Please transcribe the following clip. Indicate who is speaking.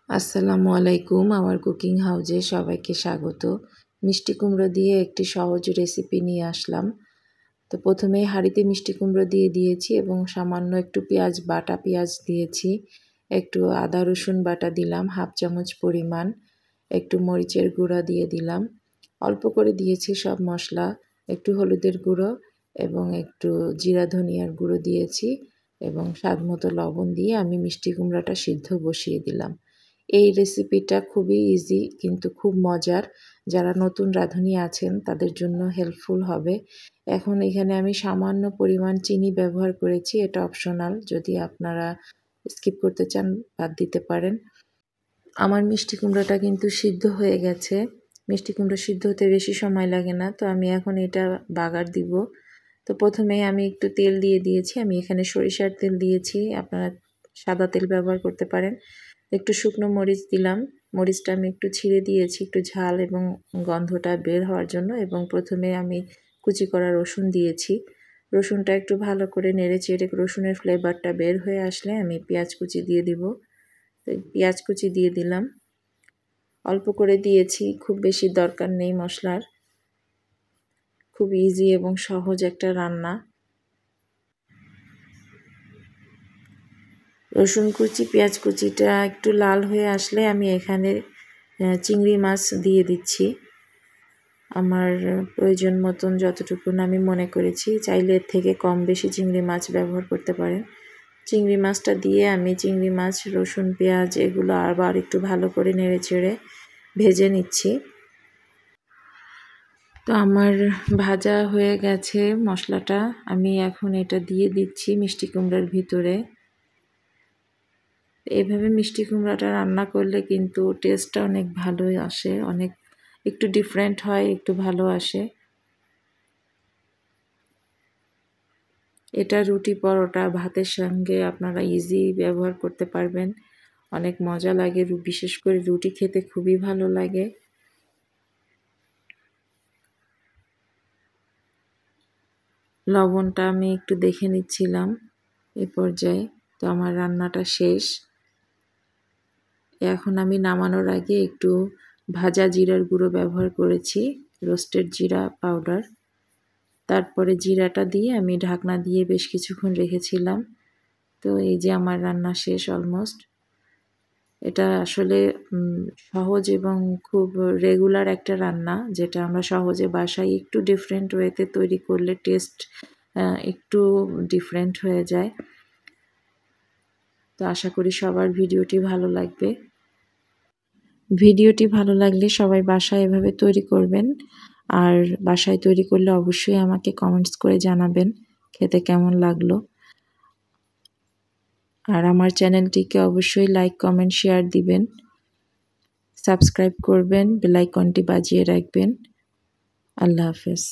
Speaker 1: আসসালামু আলাইকুম। আমার কুকিং হাউজে সবাইকে স্বাগত। মিষ্টি কুমড়ো দিয়ে একটি সহজ রেসিপি নিয়ে আসলাম। তো প্রথমেই হাঁড়িতে মিষ্টি কুমড়ো দিয়ে দিয়েছি এবং সামান্য একটু বাটা পেঁয়াজ দিয়েছি, একটু আদা রসুন বাটা দিলাম হাফ চামচ পরিমাণ, একটু মরিচের গুঁড়া দিয়ে দিলাম, অল্প করে দিয়েছি সব মশলা, একটু হলুদের গুঁড়ো এবং একটু জিরা ধনিয়ার গুঁড়ো দিয়েছি এবং স্বাদ মতো লবণ দিয়ে আমি মিষ্টি কুমড়াটা সিদ্ধ বসিয়ে দিলাম। এই রেসিপিটা খুবই ইজি কিন্তু খুব মজার। যারা নতুন রাঁধুনি আছেন তাদের জন্য হেল্পফুল হবে। এখন এখানে আমি সামান্য পরিমাণ চিনি ব্যবহার করেছি, এটা অপশনাল, যদি আপনারা স্কিপ করতে চান বাদ দিতে পারেন। আমার মিষ্টি কুমড়োটা কিন্তু সিদ্ধ হয়ে গেছে। মিষ্টি কুমড়ো সিদ্ধ হতে বেশি সময় লাগে না। তো আমি এখন এটা বাগার দিব। তো প্রথমেই আমি একটু তেল দিয়ে দিয়েছি। আমি এখানে সরিষার তেল দিয়েছি, আপনারা সাদা তেল ব্যবহার করতে পারেন। একটু শুকনো মরিচ দিলাম, মরিচটা আমি একটু ছিঁড়ে দিয়েছি একটু ঝাল এবং গন্ধটা বের হওয়ার জন্য, এবং প্রথমে আমি কুচি করা রসুন দিয়েছি। রসুনটা একটু ভালো করে নেড়ে চেড়ে রসুনের ফ্লেভারটা বের হয়ে আসলে আমি পেঁয়াজ কুচি দিয়ে দিব। তো পেঁয়াজ কুচি দিয়ে দিলাম, অল্প করে দিয়েছি, খুব বেশি দরকার নেই মশলার। খুব ইজি এবং সহজ একটা রান্না। রসুন কুচি পেঁয়াজ কুচিটা একটু লাল হয়ে আসলে আমি এখানে চিংড়ি মাছ দিয়ে দিচ্ছি। আমার প্রয়োজন মতন যতটুকু আমি মনে করেছি, চাইলে এর থেকে কম বেশি চিংড়ি মাছ ব্যবহার করতে পারেন। চিংড়ি মাছটা দিয়ে আমি চিংড়ি মাছ রসুন পেঁয়াজ এগুলো আবার একটু ভালো করে নেড়ে চেড়ে ভেজে নিচ্ছি। তো আমার ভাজা হয়ে গেছে মশলাটা, আমি এখন এটা দিয়ে দিচ্ছি মিষ্টি কুমড়ার ভিতরে। এভাবে মিষ্টি কুমড়াটা রান্না করলে কিন্তু টেস্টটা অনেক ভালোই আসে, অনেক একটু ডিফারেন্ট হয়, একটু ভালো আসে। এটা রুটি পরোটা ভাতের সঙ্গে আপনারা ইজি ব্যবহার করতে পারবেন, অনেক মজা লাগে, বিশেষ করে রুটি খেতে খুবই ভালো লাগে। লবণটা আমি একটু দেখে নিচ্ছিলাম এই পর্যায়ে। তো আমার রান্নাটা শেষ। এখন আমি নামানোর আগে একটু ভাজা জিরার গুঁড়ো ব্যবহার করেছি, রোস্টেড জিরা পাউডার। তারপরে জিরাটা দিয়ে আমি ঢাকনা দিয়ে বেশ কিছুক্ষণ রেখেছিলাম। তো এই যে আমার রান্না শেষ অলমোস্ট। এটা আসলে সহজ এবং খুব রেগুলার একটা রান্না, যেটা আমরা সহজে বাসায় একটু ডিফারেন্ট ওয়েতে তৈরি করলে টেস্ট একটু ডিফারেন্ট হয়ে যায়। তো আশা করি সবার ভিডিওটি ভালো লাগবে। ভিডিওটি ভালো লাগলে সবাই বাসায় এভাবে তৈরি করবেন, আর বাসায় তৈরি করলে অবশ্যই আমাকে কমেন্টস করে জানাবেন খেতে কেমন লাগলো। আর আমার চ্যানেলটিকে অবশ্যই লাইক কমেন্ট শেয়ার দিবেন, সাবস্ক্রাইব করবেন, বেল আইকনটি বাজিয়ে রাখবেন। আল্লাহ হাফেজ।